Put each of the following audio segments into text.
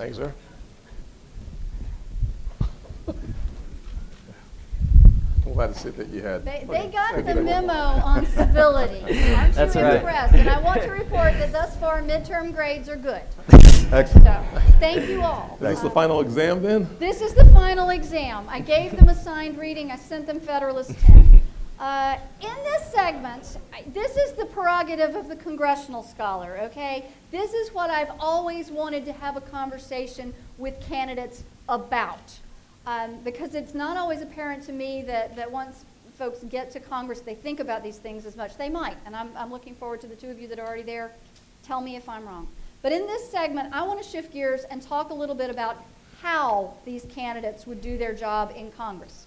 Thanks, sir. I'm glad to see that you had. They got the memo on civility. Aren't That's you right. impressed? And I want to report that thus far midterm grades are good. Excellent. So, thank you all. Is this the final exam then? This is the final exam. I gave them assigned reading. I sent them Federalist 10. In this segment, this is the prerogative of the congressional scholar, okay? This is what I've always wanted to have a conversation with candidates about. Because it's not always apparent to me that once folks get to Congress, they think about these things as much. They might, and I'm looking forward to the two of you that are already there. Tell me if I'm wrong. But in this segment, I want to shift gears and talk a little bit about how these candidates would do their job in Congress.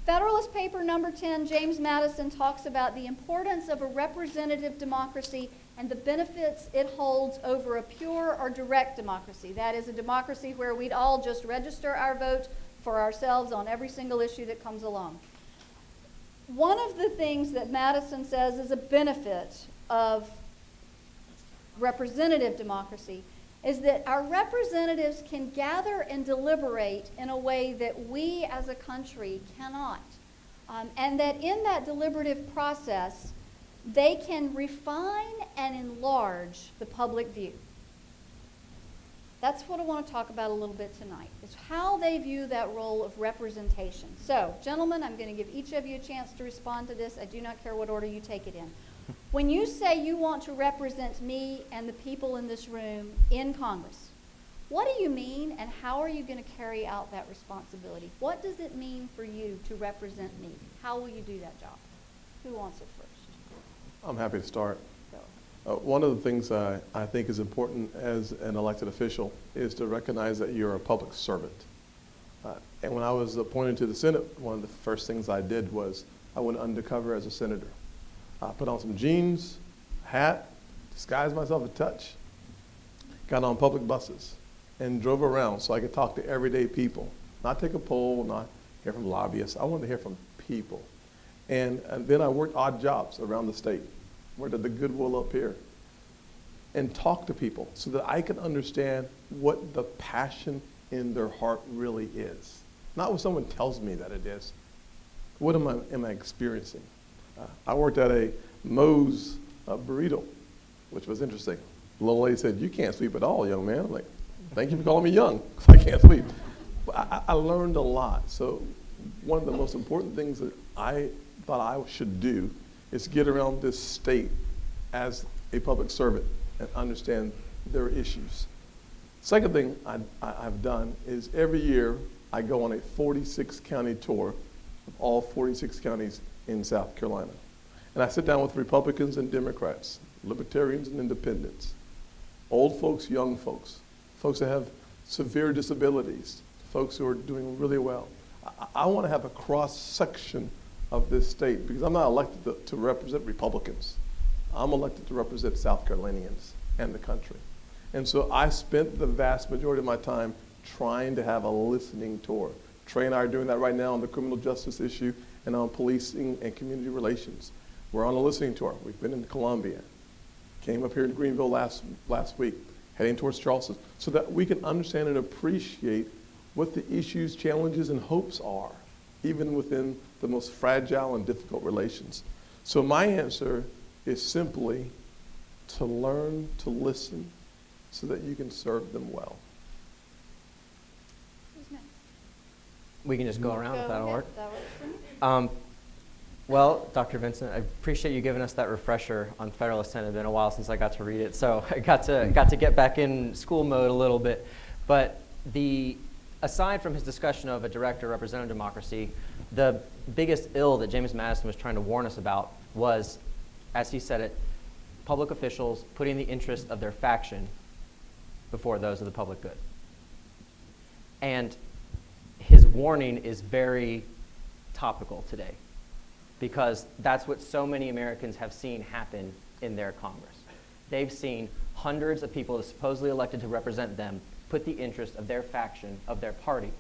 Federalist Paper number 10, James Madison talks about the importance of a representative democracy and the benefits it holds over a pure or direct democracy. That is a democracy where we'd all just register our vote for ourselves on every single issue that comes along. One of the things that Madison says is a benefit of representative democracy is that our representatives can gather and deliberate in a way that we as a country cannot. And that in that deliberative process, they can refine and enlarge the public view. That's what I want to talk about a little bit tonight, is how they view that role of representation. So, gentlemen, I'm going to give each of you a chance to respond to this. I do not care what order you take it in. When you say you want to represent me and the people in this room in Congress, what do you mean and how are you going to carry out that responsibility? What does it mean for you to represent me? How will you do that job? Who wants it first? I'm happy to start. One of the things I think is important as an elected official is to recognize that you're a public servant. And when I was appointed to the Senate, one of the first things I did was I went undercover as a senator. I put on some jeans, hat, disguised myself a touch, got on public buses, and drove around so I could talk to everyday people. Not take a poll, not hear from lobbyists. I wanted to hear from people. And then I worked odd jobs around the state. Worked at the Goodwill up here. And talked to people so that I could understand what the passion in their heart really is. Not what someone tells me that it is. What am I experiencing? I worked at a Moe's burrito, which was interesting. The little lady said, "You can't sweep at all, young man." I'm like, "Thank you for calling me young, because I can't sweep." But I learned a lot. So one of the most important things that I thought I should do is get around this state as a public servant and understand their issues. Second thing I've done is every year I go on a 46 county tour of all 46 counties in South Carolina. And I sit down with Republicans and Democrats, Libertarians and Independents, old folks, young folks, folks that have severe disabilities, folks who are doing really well. I want to have a cross-section of this state because I'm not elected to represent Republicans. I'm elected to represent South Carolinians and the country. And so I spent the vast majority of my time trying to have a listening tour. Trey and I are doing that right now on the criminal justice issue and on policing and community relations. We're on a listening tour. We've been in Columbia, came up here to Greenville last week, heading towards Charleston, so that we can understand and appreciate what the issues, challenges, and hopes are, even within the most fragile and difficult relations. So my answer is simply to learn to listen so that you can serve them well. Who's next? We can just go around if that'll work. That works for me. Well, Dr. Vincent, I appreciate you giving us that refresher on Federalist 10. It's been a while since I got to read it, so I got to get back in school mode a little bit. But aside from his discussion of a direct or representative democracy, the biggest ill that James Madison was trying to warn us about was, as he said it, public officials putting the interest of their faction before those of the public good. And his warning is very topical today, because that's what so many Americans have seen happen in their Congress. They've seen hundreds of people supposedly elected to represent them put the interest of their faction, of their party,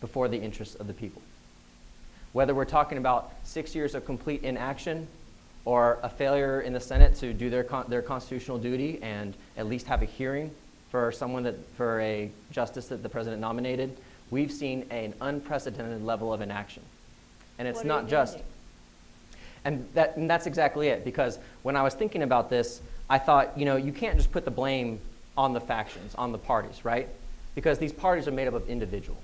before the interests of the people. Whether we're talking about 6 years of complete inaction or a failure in the Senate to do their constitutional duty and at least have a hearing for for a justice that the president nominated, we've seen an unprecedented level of inaction. And it's not just, and that's exactly it, because when I was thinking about this, I thought, you can't just put the blame on the factions, on the parties, right? Because these parties are made up of individuals.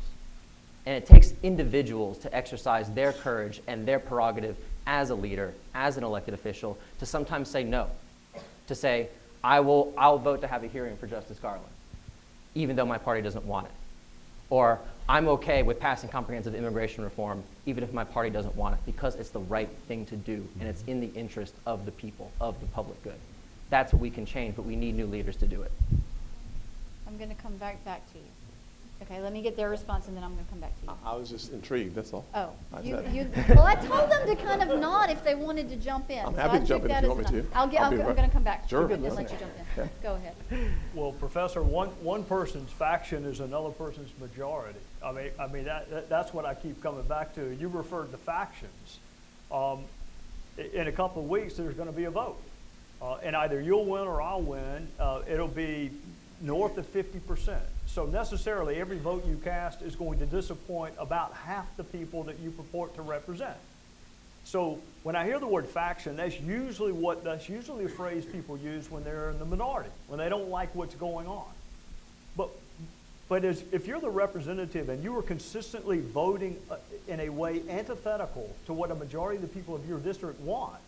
And it takes individuals to exercise their courage and their prerogative as a leader, as an elected official, to sometimes say no, to say, I'll vote to have a hearing for Justice Garland, even though my party doesn't want it. Or I'm okay with passing comprehensive immigration reform, even if my party doesn't want it, because it's the right thing to do, and it's in the interest of the people, of the public good. That's what we can change, but we need new leaders to do it. I'm going to come back to you. Okay, let me get their response, and then I'm going to come back to you. I was just intrigued, that's all. Oh, I well, I told them to kind of nod if they wanted to jump in. I'm happy to jump in if you want me to. I'm going to come back. Sure. And let you jump in. Yeah. Go ahead. Well, Professor, one person's faction is another person's majority. I mean that's what I keep coming back to. You referred to factions. In a couple of weeks, there's going to be a vote, and either you'll win or I'll win. It'll be north of 50%. So necessarily, every vote you cast is going to disappoint about half the people that you purport to represent. So when I hear the word faction, that's usually a phrase people use when they're in the minority, when they don't like what's going on. But if you're the representative and you are consistently voting in a way antithetical to what a majority of the people of your district want,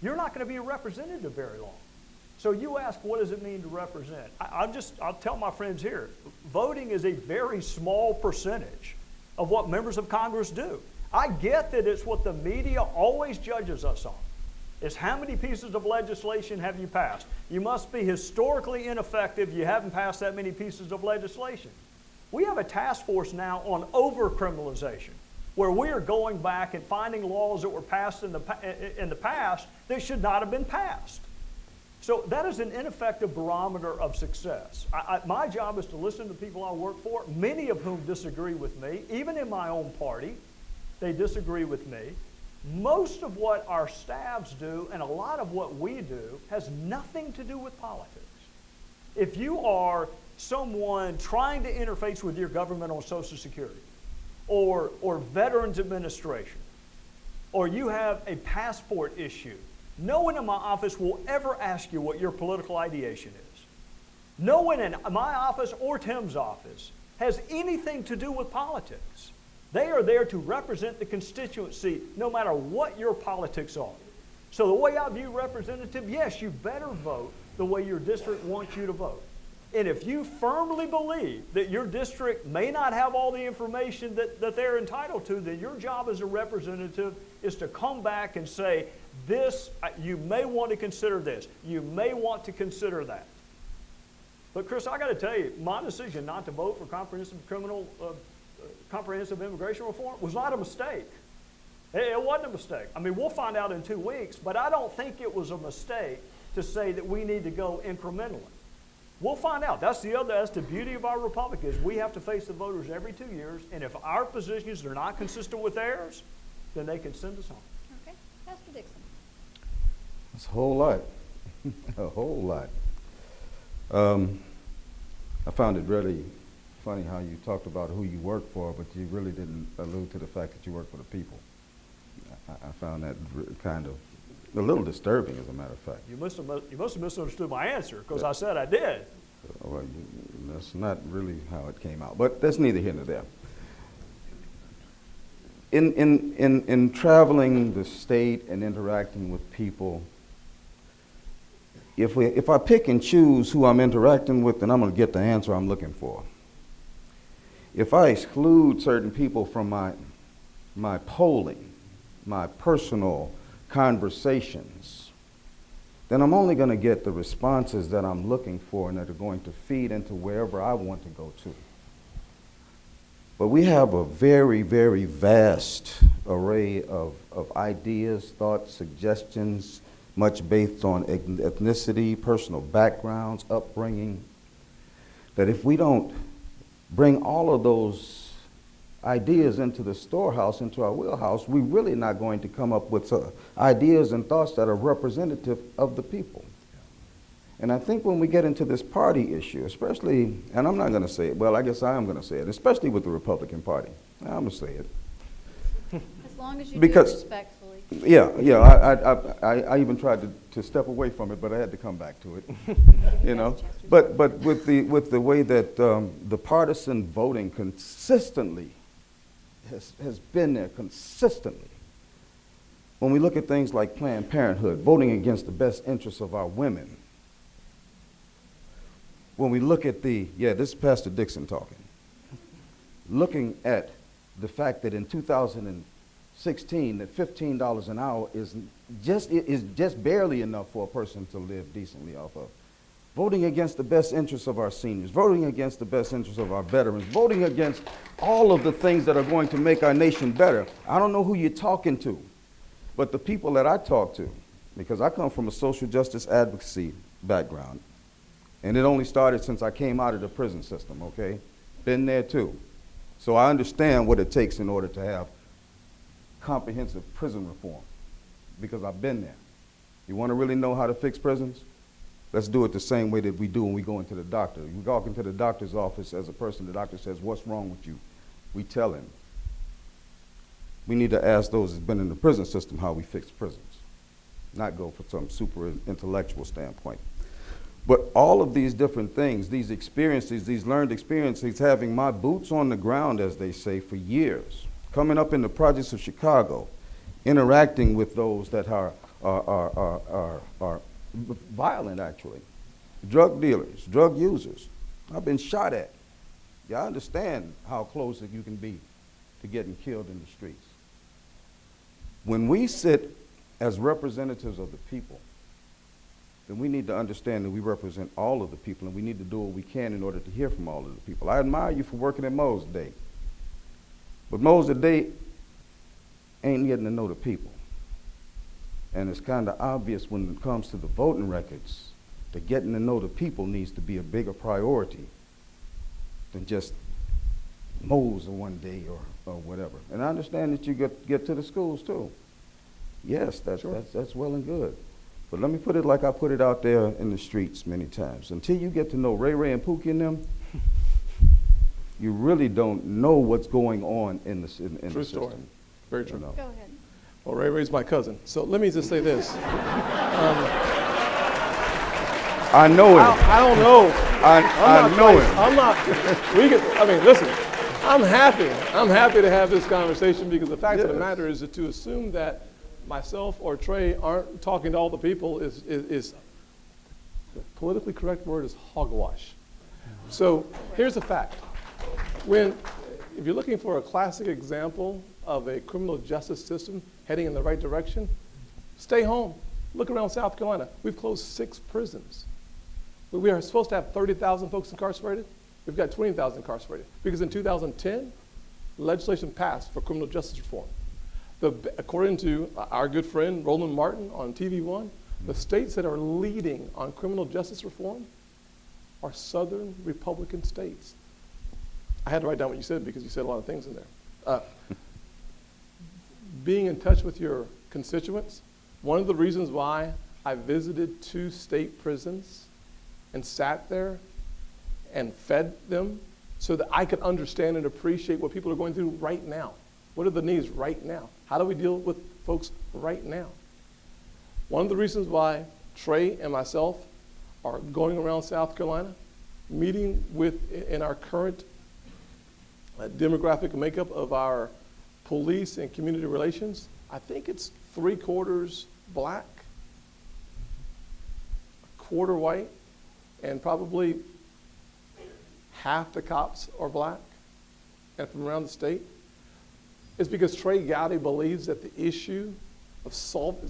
you're not going to be a representative very long. So you ask, what does it mean to represent? I'll tell my friends here, voting is a very small percentage of what members of Congress do. I get that it's what the media always judges us on. It's how many pieces of legislation have you passed? You must be historically ineffective. You haven't passed that many pieces of legislation. We have a task force now on over-criminalization, where we are going back and finding laws that were passed in the past that should not have been passed. So that is an ineffective barometer of success. My job is to listen to people I work for, many of whom disagree with me. Even in my own party, they disagree with me. Most of what our staffs do and a lot of what we do has nothing to do with politics. If you are someone trying to interface with your government on Social Security or Veterans Administration, or you have a passport issue, no one in my office will ever ask you what your political ideation is. No one in my office or Tim's office has anything to do with politics. They are there to represent the constituency no matter what your politics are. So the way I view representative, yes, you better vote the way your district wants you to vote. And if you firmly believe that your district may not have all the information that they're entitled to, then your job as a representative is to come back and say, this, you may want to consider this. You may want to consider that. But Chris, I got to tell you, my decision not to vote for comprehensive immigration reform was not a mistake. It wasn't a mistake. I mean, we'll find out in 2 weeks, but I don't think it was a mistake to say that we need to go incrementally. We'll find out. That's the beauty of our republic, is we have to face the voters every 2 years, and if our positions are not consistent with theirs, then they can send us home. Okay, Pastor Dixon. That's a whole lot, a whole lot. I found it really funny how you talked about who you work for, but you really didn't allude to the fact that you work for the people. I found that kind of a little disturbing, as a matter of fact. You must have misunderstood my answer, because I said I did. Well, that's not really how it came out, but that's neither here nor there. In traveling the state and interacting with people, if I pick and choose who I'm interacting with, then I'm going to get the answer I'm looking for. If I exclude certain people from my polling, my personal conversations, then I'm only going to get the responses that I'm looking for and that are going to feed into wherever I want to go to. But we have a very, very vast array of ideas, thoughts, suggestions, much based on ethnicity, personal backgrounds, upbringing, that if we don't bring all of those ideas into the storehouse, into our wheelhouse, we're really not going to come up with ideas and thoughts that are representative of the people. And I think when we get into this party issue, especially, and I'm not going to say it, well, I guess I am going to say it, especially with the Republican Party. I'm going to say it. As long as you Because- do it respectfully. Yeah, I even tried to step away from it, but I had to come back to it, you know. But with the way that the partisan voting consistently has been there consistently. When we look at things like Planned Parenthood, voting against the best interests of our women. When we look at this is Pastor Dixon talking. Looking at the fact that in 2016, that $15 an hour is just barely enough for a person to live decently off of. Voting against the best interests of our seniors, voting against the best interests of our veterans, voting against all of the things that are going to make our nation better. I don't know who you're talking to, but the people that I talk to, because I come from a social justice advocacy background, and it only started since I came out of the prison system, okay? Been there too. So I understand what it takes in order to have comprehensive prison reform, because I've been there. You want to really know how to fix prisons? Let's do it the same way that we do when we go into the doctor. You walk into the doctor's office as a person, the doctor says, "What's wrong with you?" We tell him. We need to ask those who've been in the prison system how we fix prisons, not go for some super intellectual standpoint. But all of these different things, these experiences, these learned experiences, having my boots on the ground, as they say, for years, coming up in the projects of Chicago, interacting with those that are violent, actually, drug dealers, drug users. I've been shot at. Yeah, I understand how close that you can be to getting killed in the streets. When we sit as representatives of the people, then we need to understand that we represent all of the people, and we need to do what we can in order to hear from all of the people. I admire you for working at Mo's Day, but Mo's Day ain't getting to know the people. And it's kind of obvious when it comes to the voting records that getting to know the people needs to be a bigger priority than just Mo's one day or whatever. And I understand that you get to the schools too. Yes, that's well and good. But let me put it like I put it out there in the streets many times. Until you get to know Ray Ray and Pookie and them, you really don't know what's going on in the system. True story. Very true. Go ahead. Well, Ray Ray's my cousin. So let me just say this. I know him. I don't know. I know him. I'm not. Listen. I'm happy to have this conversation, because the fact of the matter is that to assume that myself or Trey aren't talking to all the people is the politically correct word is hogwash. So here's the fact. If you're looking for a classic example of a criminal justice system heading in the right direction, stay home. Look around South Carolina. We've closed 6 prisons. We are supposed to have 30,000 folks incarcerated. We've got 20,000 incarcerated. Because in 2010, legislation passed for criminal justice reform. According to our good friend Roland Martin on TV One, the states that are leading on criminal justice reform are Southern Republican states. I had to write down what you said because you said a lot of things in there. Being in touch with your constituents, one of the reasons why I visited 2 state prisons and sat there and fed them so that I could understand and appreciate what people are going through right now. What are the needs right now? How do we deal with folks right now? One of the reasons why Trey and myself are going around South Carolina, meeting in our current demographic makeup of our police and community relations, I think it's 3/4 black, 1/4 white, and probably half the cops are black and from around the state. It's because Trey Gowdy believes that the issue of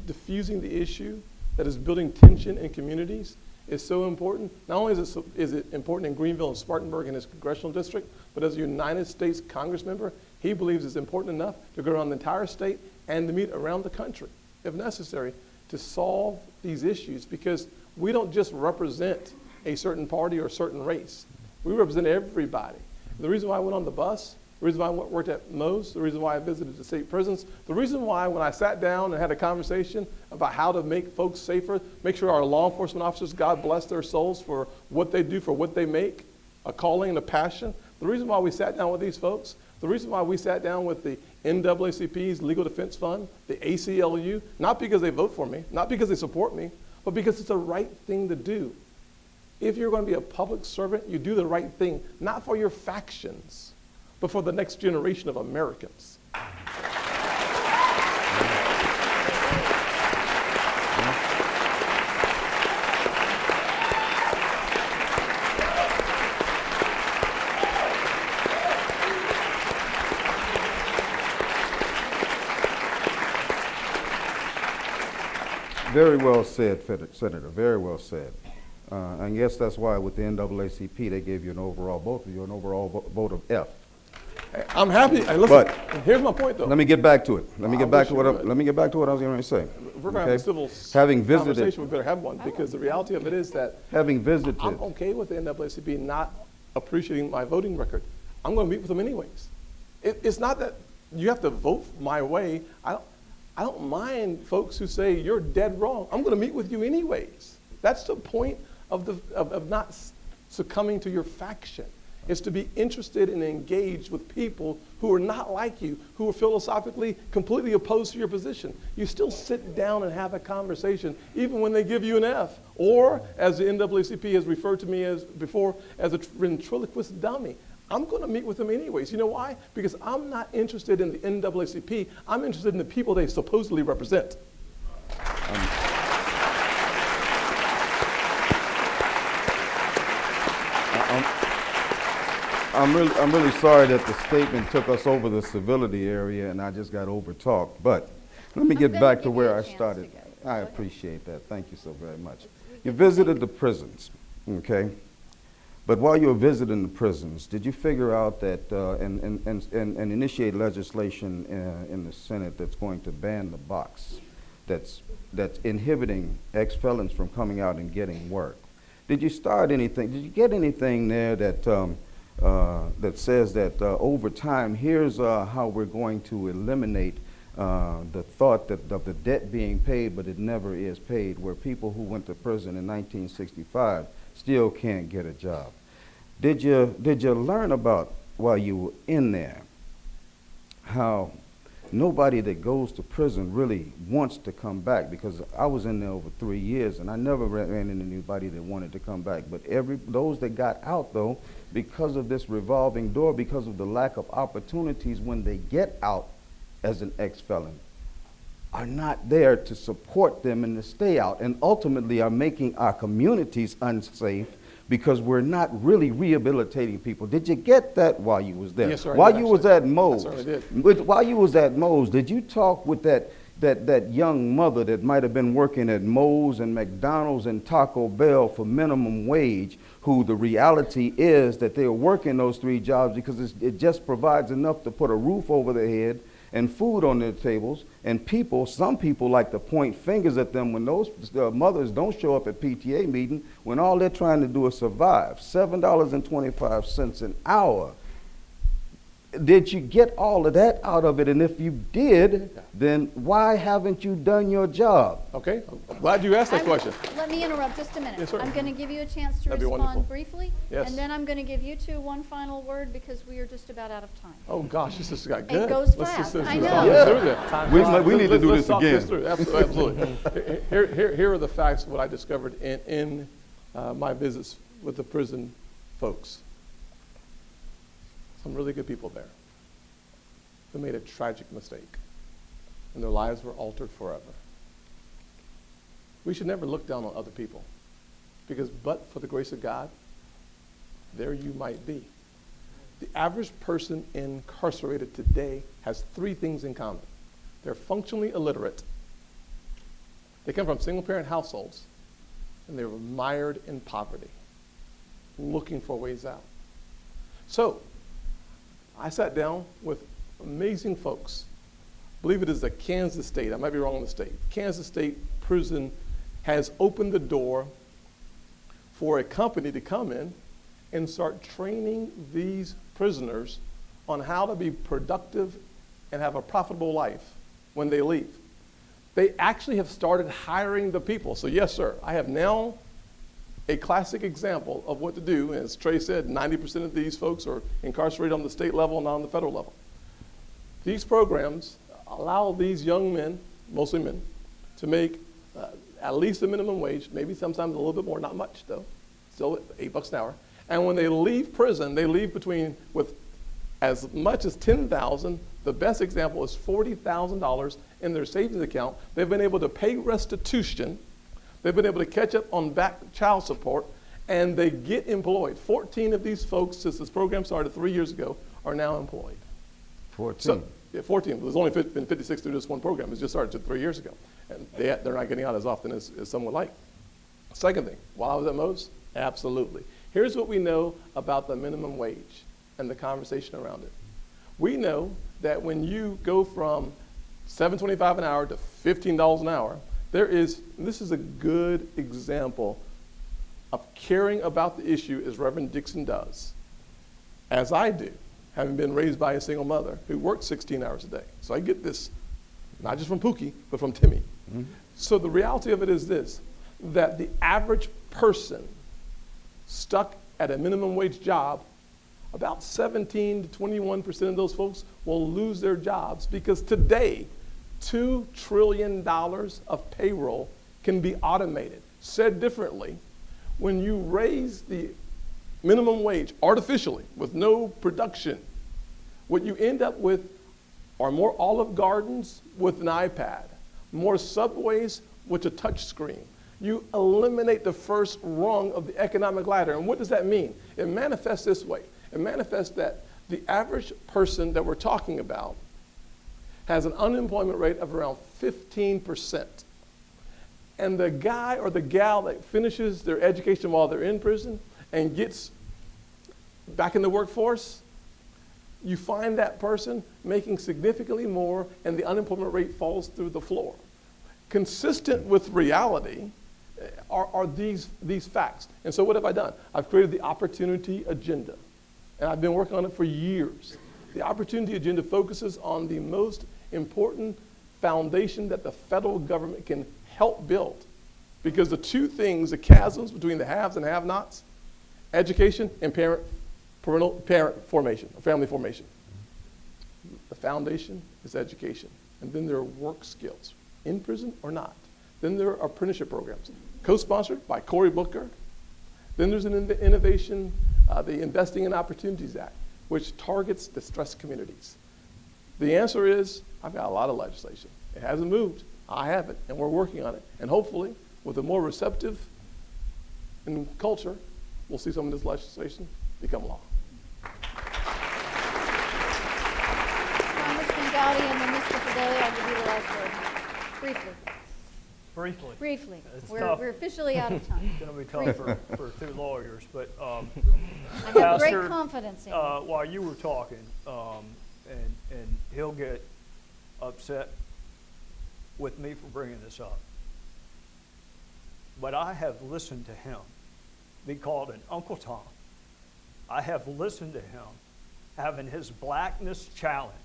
diffusing the issue that is building tension in communities is so important. Not only is it important in Greenville and Spartanburg in his congressional district, but as a United States Congress member, he believes it's important enough to go around the entire state and to meet around the country, if necessary, to solve these issues, because we don't just represent a certain party or a certain race. We represent everybody. The reason why I went on the bus the reason why I worked at Moe's, the reason why I visited the state prisons, the reason why when I sat down and had a conversation about how to make folks safer, make sure our law enforcement officers, God bless their souls for what they do, for what they make, a calling and a passion. The reason why we sat down with these folks, the reason why we sat down with the NAACP's Legal Defense Fund, the ACLU, not because they vote for me, not because they support me, but because it's the right thing to do. If you're going to be a public servant, you do the right thing, not for your factions, but for the next generation of Americans. Very well said, Senator, very well said. I guess that's why with the NAACP, they gave you an overall, both of you, an overall vote of F. I'm happy. And listen, here's my point, though. Let me get back to it. Let me get back to what I was going to say. If we're going to have a civil having conversation, visited, we better have one, because the reality of it is that having visited, I'm okay with the NAACP not appreciating my voting record. I'm going to meet with them anyways. It's not that you have to vote my way. I don't mind folks who say you're dead wrong. I'm going to meet with you anyways. That's the point of not succumbing to your faction. Is to be interested and engaged with people who are not like you, who are philosophically completely opposed to your position. You still sit down and have a conversation, even when they give you an F, or as the NAACP has referred to me as before, as a ventriloquist dummy. I'm going to meet with them anyways. You know why? Because I'm not interested in the NAACP. I'm interested in the people they supposedly represent. I'm really sorry that the statement took us over the civility area and I just got over-talked, but let me get back to where I started. I appreciate that. Thank you so very much. You visited the prisons, okay? But while you were visiting the prisons, did you figure out that and initiate legislation in the Senate that's going to ban the box, that's inhibiting ex-felons from coming out and getting work? Did you start anything? Did you get anything there that that says that over time, here's how we're going to eliminate the thought of the debt being paid, but it never is paid, where people who went to prison in 1965 still can't get a job? Did you learn about, while you were in there, how nobody that goes to prison really wants to come back? Because I was in there over 3 years and I never ran into anybody that wanted to come back. But those that got out, though, because of this revolving door, because of the lack of opportunities when they get out as an ex-felon, are not there to support them and to stay out, and ultimately are making our communities unsafe because we're not really rehabilitating people. Did you get that while you was there? Yes, sir. While you was at Moe's, I certainly did. While you was at Moe's, did you talk with that young mother that might have been working at Moe's and McDonald's and Taco Bell for minimum wage, who the reality is that they're working those 3 jobs because it just provides enough to put a roof over their head and food on their tables, and some people like to point fingers at them when those mothers don't show up at PTA meeting when all they're trying to do is survive. $7.25 an hour. Did you get all of that out of it? And if you did, then why haven't you done your job? Okay, I'm glad you asked that question. Let me interrupt just a minute. Yes, sir. I'm going to give you a chance to That'd be wonderful. respond briefly. Yes. And then I'm going to give you two one final word because we are just about out of time. Oh gosh, this has got good. It goes Let's fast. let's I talk know. this through then. We need to do Let's this talk again. through. Absolutely. Here are the facts, what I discovered in my visits with the prison folks. Some really good people there who made a tragic mistake, and their lives were altered forever. We should never look down on other people, because but for the grace of God, there you might be. The average person incarcerated today has 3 things in common. They're functionally illiterate, they come from single-parent households, and they were mired in poverty, looking for ways out. So, I sat down with amazing folks. I believe it is the Kansas State, I might be wrong on the state. Kansas State Prison has opened the door for a company to come in and start training these prisoners on how to be productive and have a profitable life when they leave. They actually have started hiring the people. So yes, sir, I have now a classic example of what to do. As Trey said, 90% of these folks are incarcerated on the state level and not on the federal level. These programs allow these young men, mostly men, to make at least the minimum wage, maybe sometimes a little bit more, not much though, still $8 an hour. And when they leave prison, they leave with as much as $10,000. The best example is $40,000 in their savings account. They've been able to pay restitution. They've been able to catch up on back child support, and they get employed. 14 of these folks, since this program started 3 years ago, are now employed. 14. So, yeah, 14. There's only been 56 through this one program. It just started 3 years ago. And they're not getting out as often as some would like. Second thing, while I was at Moe's, absolutely. Here's what we know about the minimum wage and the conversation around it. We know that when you go from $7.25 an hour to $15 an hour, this is a good example of caring about the issue as Reverend Dixon does, as I do, having been raised by a single mother who worked 16 hours a day. So I get this, not just from Pookie, but from Timmy. Mm-hmm. So the reality of it is this, that the average person stuck at a minimum wage job, about 17 to 21% of those folks will lose their jobs because today, $2 trillion of payroll can be automated. Said differently, when you raise the minimum wage artificially with no production, what you end up with are more Olive Gardens with an iPad, more Subways with a touch screen. You eliminate the first rung of the economic ladder. And what does that mean? It manifests this way. It manifests that the average person that we're talking about has an unemployment rate of around 15%. And the guy or the gal that finishes their education while they're in prison and gets back in the workforce, you find that person making significantly more and the unemployment rate falls through the floor. Consistent with reality are these facts. And so what have I done? I've created the opportunity agenda. And I've been working on it for years. The opportunity agenda focuses on the most important foundation that the federal government can help build. Because the two things, the chasms between the haves and have-nots, education and parent formation, or family formation. The foundation is education. And then there are work skills, in prison or not. Then there are apprenticeship programs, co-sponsored by Cory Booker. Then there's an innovation, the Investing in Opportunities Act, which targets distressed communities. The answer is, I've got a lot of legislation. It hasn't moved. I have it, and we're working on it. And hopefully, with a more receptive culture, we'll see some of this legislation become law. Congressman Gowdy and then Mr. Fidelli, I'll give you the last word. Briefly. Briefly. We're officially out of time. It's going to be tough for two lawyers, but I have great Pastor, confidence in you. while you were talking, and he'll get upset with me for bringing this up, but I have listened to him be called an Uncle Tom. I have listened to him having his blackness challenged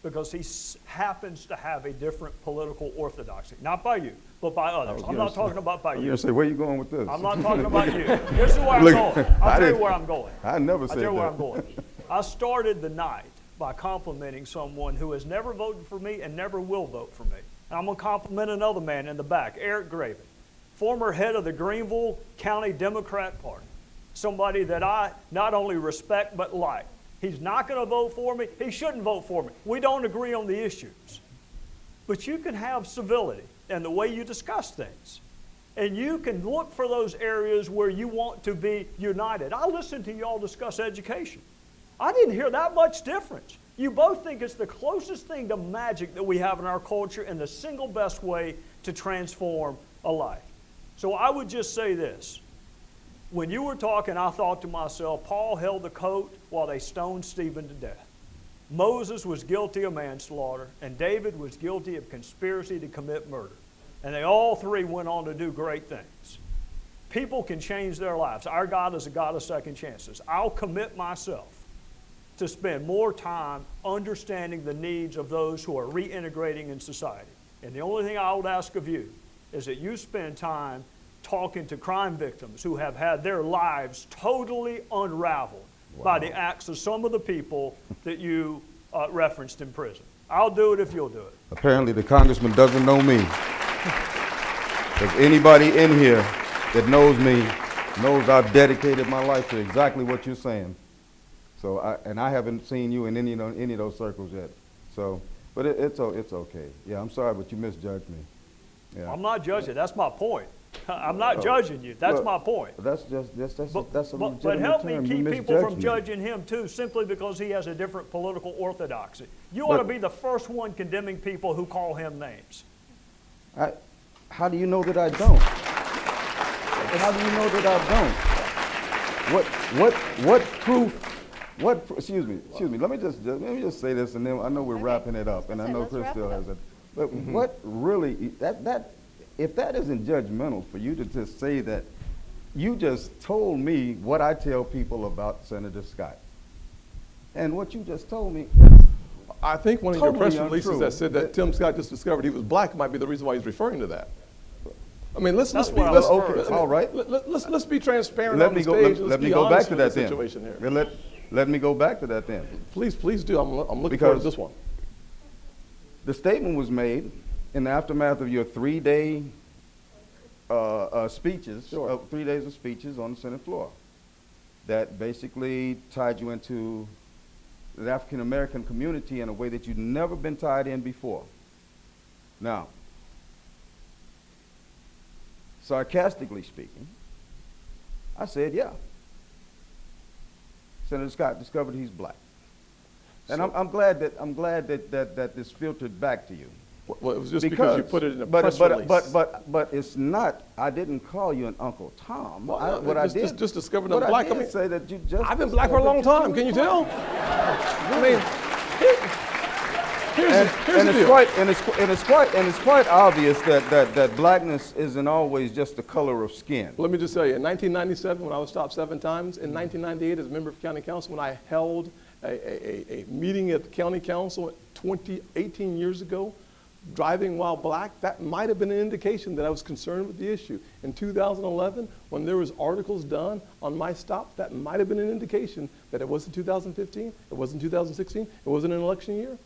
because he happens to have a different political orthodoxy. Not by you, but by others. I'm not talking about by you. You're going to say, where are you going with this? I'm not talking about you. This is where I'm going. I'll tell you where I'm going. I never said that. I'll tell you where I'm going. I started the night by complimenting someone who has never voted for me and never will vote for me. And I'm going to compliment another man in the back, Eric Graven, former head of the Greenville County Democrat Party, somebody that I not only respect but like. He's not going to vote for me. He shouldn't vote for me. We don't agree on the issues. But you can have civility in the way you discuss things. And you can look for those areas where you want to be united. I listened to y'all discuss education. I didn't hear that much difference. You both think it's the closest thing to magic that we have in our culture and the single best way to transform a life. So I would just say this. When you were talking, I thought to myself, Paul held the coat while they stoned Stephen to death. Moses was guilty of manslaughter, and David was guilty of conspiracy to commit murder. And they all three went on to do great things. People can change their lives. Our God is a God of second chances. I'll commit myself to spend more time understanding the needs of those who are reintegrating in society. And the only thing I would ask of you is that you spend time talking to crime victims who have had their lives totally unraveled by the acts of some of the people that you referenced in prison. I'll do it if you'll do it. Apparently the congressman doesn't know me. Because anybody in here that knows me knows I've dedicated my life to exactly what you're saying. So, I haven't seen you in any of those circles yet. So, but it's okay. Yeah, I'm sorry, but you misjudged me. Yeah. I'm not judging. That's my point. I'm not judging you. That's my point. That's a legitimate But help term. me You keep people from misjudged me. judging him too, simply because he has a different political orthodoxy. You ought to be the first one condemning people who call him names. How do you know that I don't? How do you know that I don't? What proof? Excuse me. Let me just say this, and then I know we're wrapping it up, and I know Let's Chris wrap still it up. has it. But what really if that isn't judgmental for you to just say that, you just told me what I tell people about Senator Scott, and what you just told me. I think one of your Totally press releases untrue. that said that Tim Scott just discovered he was black might be the reason why he's referring to that. I mean, let's That's be, what I let's, was Okay, all right. let's be transparent Let on me the go. stage. Let Let's me be go back honest to with that the then. situation here. Let me go back to that then. Please do. I'm looking forward to Because this one. the statement was made in the aftermath of your 3-day speeches, Sure. 3 days of speeches on the Senate floor, that basically tied you into the African American community in a way that you'd never been tied in before. Now, sarcastically speaking, I said, yeah. Senator Scott discovered he's black. And I'm glad that this filtered back to you. Well, it was just because you put it in a press release. But it's not. I didn't call you an Uncle Tom. Well, What I did just discovered I'm black. I did say that you just. I've been black for a long time. Can you tell? I mean, here's the deal. It's quite obvious that blackness isn't always just the color of skin. Let me just tell you, in 1997, when I was stopped 7 times, in 1998, as a member of county council, when I held a meeting at the county council 18 years ago, driving while black, that might have been an indication that I was concerned with the issue. In 2011, when there was articles done on my stop, that might have been an indication that it wasn't 2015, it wasn't 2016, it wasn't an election year.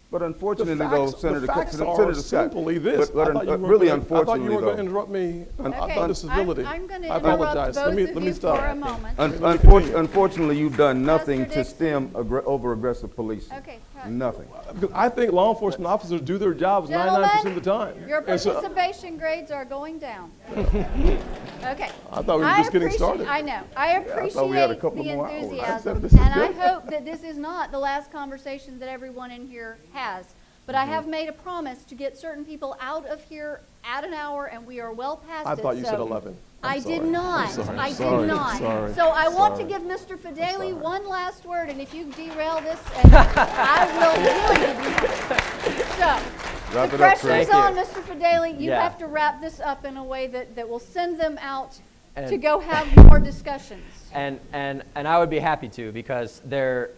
But unfortunately, though, Senator Scott, simply this. But really, unfortunately, I thought you were going to though. interrupt me. I Okay, thought this was civility. I'm going to I interrupt apologize. both Let me of you stop. for a moment. Unfortunately, you've done nothing Pastor to Dixon. stem over-aggressive policing. Okay, Nothing. I think law enforcement officers do their jobs 99% of the time. Your And so- participation grades are going down. Okay. I thought we were just getting started. I know. I I thought we had a appreciate couple the more hours. enthusiasm, This is and I good. hope that this is not the last conversation that everyone in here has. But I have made a promise to get certain people out of here at an hour, and we are well past it. I thought you so said 11. I'm I did sorry. not. I'm I sorry. did not. Sorry. So I want to Sorry. give Mr. Fideli one last word, and if you derail this, I will really give you. So, Wrap the it up, pressure's Chris. on, Mr. Fideli. You Yeah. have to wrap this up in a way that will send them out to And- go have more discussions. And I would be happy to, because there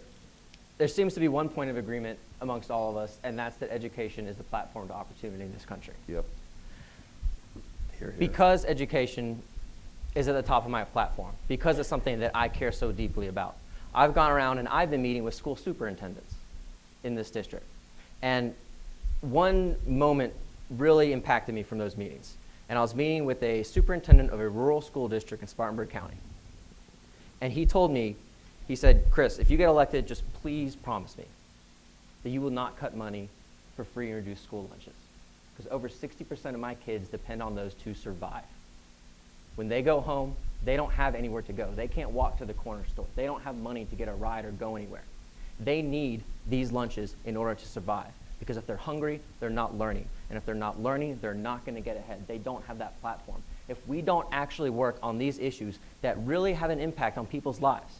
seems to be one point of agreement amongst all of us, and that's that education is the platform to opportunity in this country. Yep. Because education is at the top of my platform, because it's something that I care so deeply about, I've gone around and I've been meeting with school superintendents in this district. And one moment really impacted me from those meetings. And I was meeting with a superintendent of a rural school district in Spartanburg County. And he told me, he said, Chris, if you get elected, just please promise me that you will not cut money for free and reduced school lunches. Because over 60% of my kids depend on those to survive. When they go home, they don't have anywhere to go. They can't walk to the corner store. They don't have money to get a ride or go anywhere. They need these lunches in order to survive. Because if they're hungry, they're not learning. And if they're not learning, they're not going to get ahead. They don't have that platform. If we don't actually work on these issues that really have an impact on people's lives,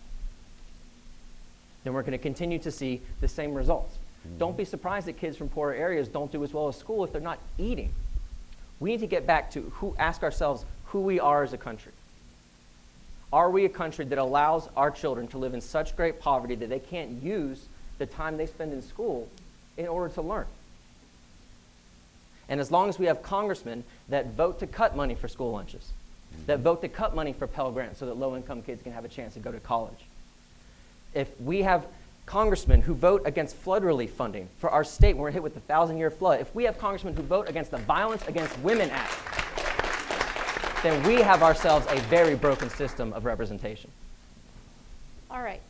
then we're going to continue to see the same results. Don't be surprised that kids from poorer areas don't do as well as school if they're not eating. We need to get back to ask ourselves who we are as a country. Are we a country that allows our children to live in such great poverty that they can't use the time they spend in school in order to learn? And as long as we have congressmen that vote to cut money for school lunches, that vote to cut money for Pell Grants so that low-income kids can have a chance to go to college, if we have congressmen who vote against flood relief funding for our state when we're hit with the 1,000-year flood, if we have congressmen who vote against the Violence Against Women Act, then we have ourselves a very broken system of representation. All right.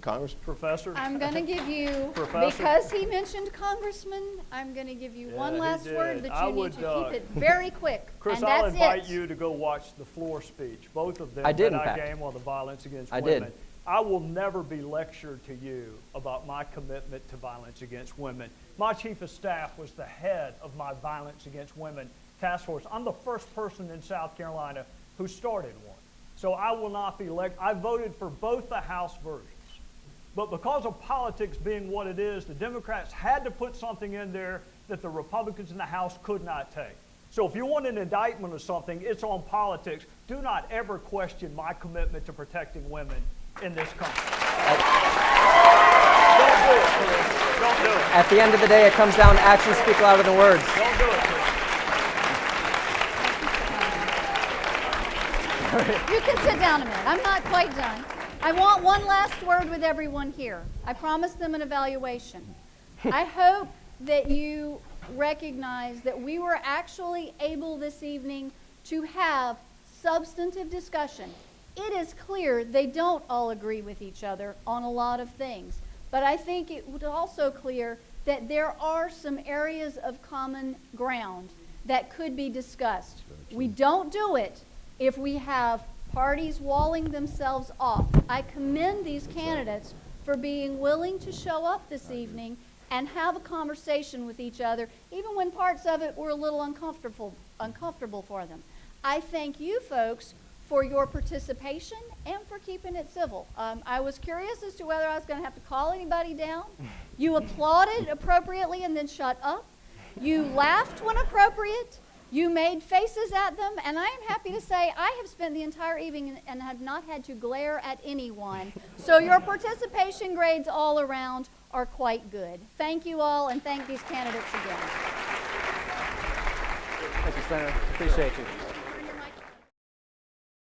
Congress? Professor? I'm going to give you, Professor? because he mentioned congressman, I'm going to give you one he last word did. that I you would, need to keep it very quick. Chris, and I'll that's invite it. you to go watch the floor speech, both of them I did, that in I fact. gave on the violence against I women. did. I will never be lectured to you about my commitment to violence against women. My chief of staff was the head of my violence against women task force. I'm the first person in South Carolina who started one. So I will not be I voted for both the House versions. But because of politics being what it is, the Democrats had to put something in there that the Republicans in the House could not take. So if you want an indictment of something, it's on politics. Do not ever question my commitment to protecting women in this country. Don't do it, Chris. Don't do it. At the end of the day, it comes down to actions speak louder than words. Don't do it, Chris. You can sit down a minute. I'm not quite done. I want one last word with everyone here. I promised them an evaluation. I hope that you recognize that we were actually able this evening to have substantive discussion. It is clear they don't all agree with each other on a lot of things, but I think it was also clear that there are some areas of common ground that could be discussed. We don't do it if we have parties walling themselves off. I commend these candidates for being willing to show up this evening and have a conversation with each other, even when parts of it were a little uncomfortable for them. I thank you folks for your participation and for keeping it civil. I was curious as to whether I was going to have to call anybody down. You applauded appropriately and then shut up. You laughed when appropriate. You made faces at them, and I am happy to say I have spent the entire evening and have not had to glare at anyone. So your participation grades all around are quite good. Thank you all, and thank these candidates again. Thank you, Senator. Appreciate you.